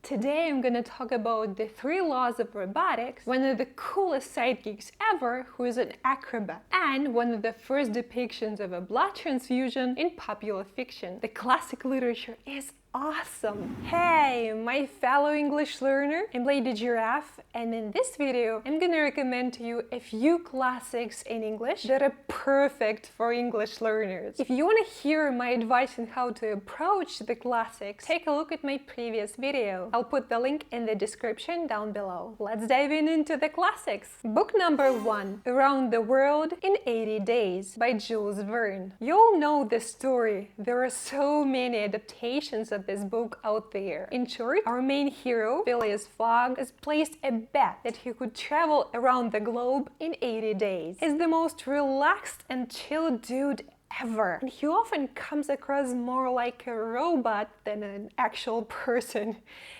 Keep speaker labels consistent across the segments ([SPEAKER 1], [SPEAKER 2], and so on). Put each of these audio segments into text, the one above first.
[SPEAKER 1] Today I'm gonna talk about the 3 laws of robotics, one of the coolest sidekicks ever who is an acrobat, and one of the first depictions of a blood transfusion in popular fiction. The classic literature is awesome! Hey, my fellow English learner, I'm Lady Giraffe, and in this video I'm gonna recommend to you a few classics in English that are perfect for English learners. If you want to hear my advice on how to approach the classics, take a look at my previous video. I'll put the link in the description down below. Let's dive into the classics. Book number 1, Around the World in 80 Days by Jules Verne. You all know the story. There are so many adaptations of this book out there. In short, our main hero, Phileas Fogg, has placed a bet that he could travel around the globe in 80 days. He's the most relaxed and chill dude ever. And he often comes across more like a robot than an actual person.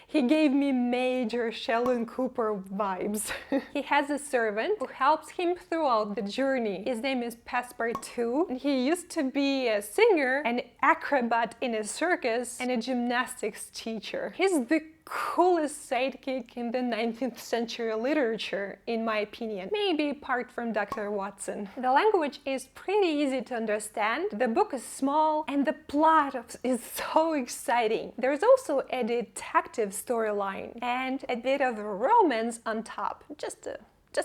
[SPEAKER 1] He gave me major Sheldon Cooper vibes. He has a servant who helps him throughout the journey. His name is Passepartout, and he used to be a singer, an acrobat in a circus, and a gymnastics teacher. He's the coolest sidekick in the 19th century literature, in my opinion, maybe apart from Dr. Watson. The language is pretty easy to understand, the book is small, and the plot is so exciting. There's also a detective storyline and a bit of romance on top, just a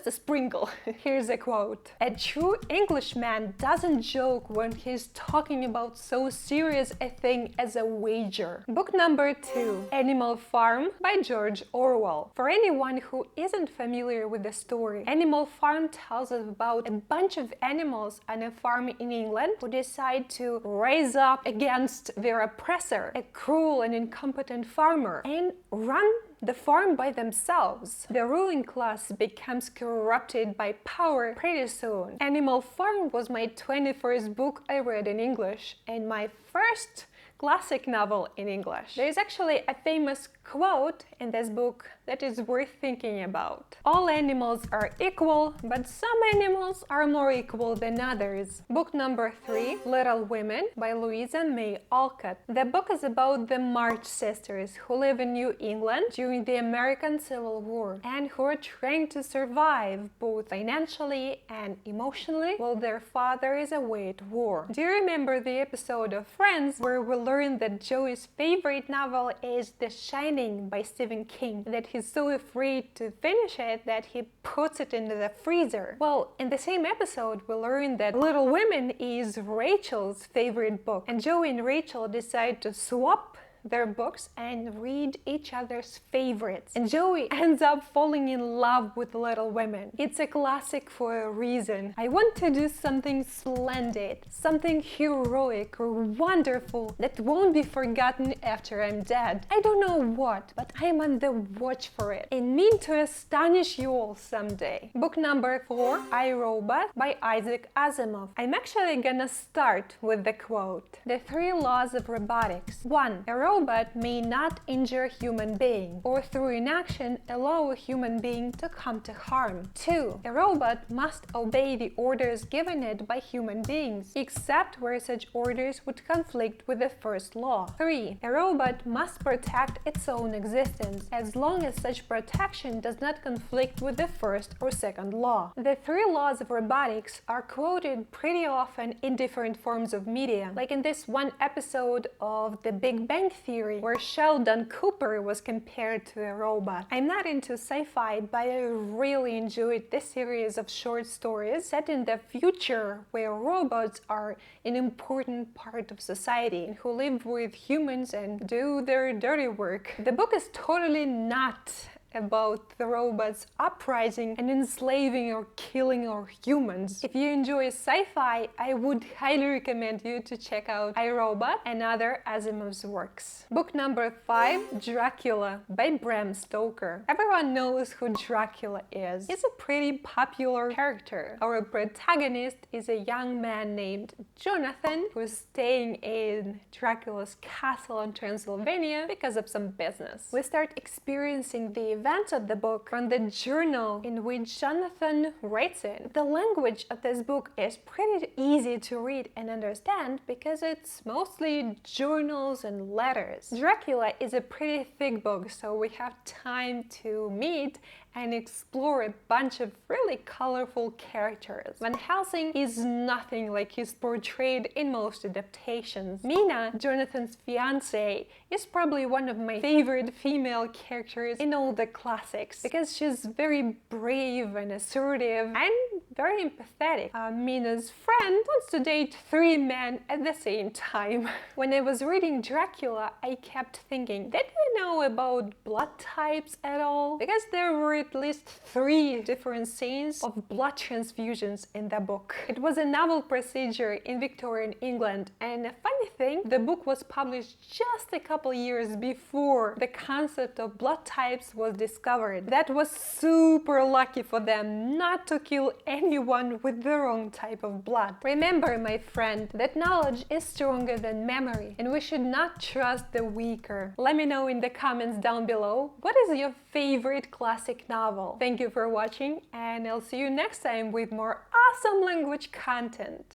[SPEAKER 1] sprinkle. Here's a quote. A true Englishman doesn't joke when he's talking about so serious a thing as a wager. Book number 2, Animal Farm by George Orwell. For anyone who isn't familiar with the story, Animal Farm tells us about a bunch of animals on a farm in England who decide to rise up against their oppressor, a cruel and incompetent farmer, and run the farm by themselves. The ruling class becomes corrupted by power pretty soon. Animal Farm was my 21st book I read in English and my first classic novel in English. There is actually a famous quote in this book that is worth thinking about. All animals are equal, but some animals are more equal than others. Book number 3, Little Women by Louisa May Alcott. The book is about the March sisters who live in New England during the American Civil War and who are trying to survive both financially and emotionally while their father is away at war. Do you remember the episode of Friends where we learned that Joey's favorite novel is The Shining by Stephen King, that he's so afraid to finish it that he puts it into the freezer? Well, in the same episode we learned that Little Women is Rachel's favorite book, and Joey and Rachel decide to swap their books and read each other's favorites. And Joey ends up falling in love with Little Women. It's a classic for a reason. I want to do something splendid, something heroic or wonderful that won't be forgotten after I'm dead. I don't know what, but I'm on the watch for it and mean to astonish you all someday. Book number 4, I, Robot by Isaac Asimov. I'm actually gonna start with the quote. The 3 laws of robotics. 1. A robot may not injure a human being or through inaction allow a human being to come to harm. 2. A robot must obey the orders given it by human beings, except where such orders would conflict with the first law. 3. A robot must protect its own existence, as long as such protection does not conflict with the first or second law. The 3 laws of robotics are quoted pretty often in different forms of media, like in this one episode of The Big Bang Theory, where Sheldon Cooper was compared to a robot. I'm not into sci-fi, but I really enjoyed this series of short stories set in the future where robots are an important part of society and who live with humans and do their dirty work. The book is totally not about the robots uprising and enslaving or killing our humans. If you enjoy sci-fi, I would highly recommend you to check out I, Robot and other Asimov's works. Book number 5, Dracula by Bram Stoker. Everyone knows who Dracula is. He's a pretty popular character. Our protagonist is a young man named Jonathan who is staying in Dracula's castle in Transylvania because of some business. We start experiencing the events of the book from the journal in which Jonathan writes it. The language of this book is pretty easy to read and understand because it's mostly journals and letters. Dracula is a pretty thick book, so we have time to meet and explore a bunch of really colorful characters. Van Helsing is nothing like he's portrayed in most adaptations. Mina, Jonathan's fiancée, is probably one of my favorite female characters in all the classics because she's very brave and assertive and very empathetic. Mina's friend wants to date 3 men at the same time. When I was reading Dracula, I kept thinking, did we know about blood types at all? Because there were at least 3 different scenes of blood transfusions in the book. It was a novel procedure in Victorian England, and a funny thing, the book was published just a couple years before the concept of blood types was discovered. That was super lucky for them not to kill anyone with the wrong type of blood. Remember, my friend, that knowledge is stronger than memory, and we should not trust the weaker. Let me know in the comments down below, what is your favorite classic novel? Thank you for watching, and I'll see you next time with more awesome language content.